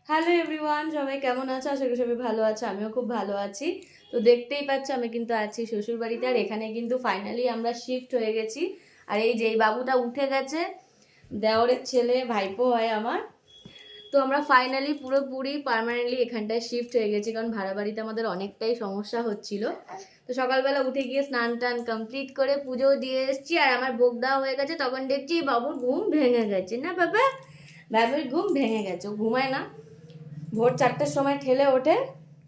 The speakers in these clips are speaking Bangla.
হ্যালো এভরিওয়ান, সবাই কেমন আছো? আশা করি সবাই ভালো আছো, আমিও খুব ভালো আছি। তো দেখতেই পাচ্ছ আমি কিন্তু আছি শ্বশুর বাড়িতে, আর এখানে কিন্তু ফাইনালি আমরা শিফট হয়ে গেছি। আর এই যে এই বাবুটা উঠে গেছে, দেওরের ছেলে, ভাইপো হয় আমার। তো আমরা ফাইনালি পুরোপুরি পার্মানেন্টলি এখানটায় শিফট হয়ে গেছি, কারণ ভাড়া বাড়িতে আমাদের অনেকটাই সমস্যা হচ্ছিল। তো সকালবেলা উঠে গিয়ে স্নান টান কমপ্লিট করে পুজো দিয়ে এসেছি, আর আমার ভোগ দেওয়া হয়ে গেছে। তখন দেখছি বাবুর ঘুম ভেঙে গেছে। না বাবা, বাবুর ঘুম ভেঙে গেছে, ও ঘুমায় না। ভোর 4টের সময় ঠেলে ওঠে,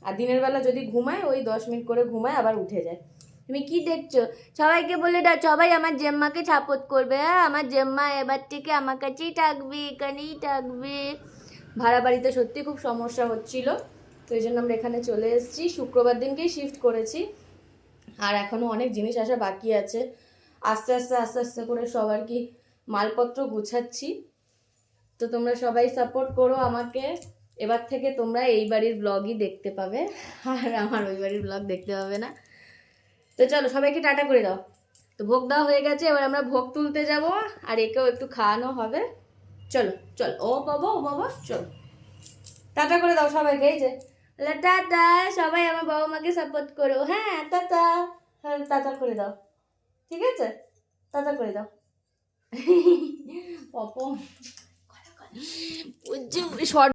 আর দিনের বেলা যদি ঘুমায় ওই 10 মিনিট করে ঘুমায়, আবার উঠে যায়। তুমি কি দেখছো? সবাইকে বলে দাও, সবাই আমার জেম্মাকে সাপোর্ট করবে। হ্যাঁ, আমার জেম্মা এবার থেকে আমার কাছেই থাকবে, এখানেই থাকবে। ভাড়া বাড়িতে সত্যি খুব সমস্যা হচ্ছিল, তো এই জন্য আমরা এখানে চলে এসেছি। শুক্রবার দিনকেই শিফট করেছি, আর এখনও অনেক জিনিস আসা বাকি আছে। আস্তে আস্তে আস্তে আস্তে করে সবার কি মালপত্র গুছাচ্ছি। তো তোমরা সবাই সাপোর্ট করো আমাকে। এবার থেকে তোমরা এই বাড়ির ব্লগই দেখতে পাবে, আর আমার ওই বাড়ির ব্লগ দেখতে পাবে না। তো চলো সবাইকে টাটা করে দাও। তো ভোগ দেওয়া হয়ে গেছে, এবার আমরা ভোগ তুলতে যাব, আর একেও একটু খাওয়ানো হবে। চলো চলো, ও বাবা ও বাবা, চলো টাটা করে দাও সবাইকে। এই যে টাটা, সবাই আমার বাবা মাকে সাপোর্ট করো। হ্যাঁ টাটা, হ্যাঁ টাটা করে দাও, ঠিক আছে? টাটা করে দাও। পপো শর্ট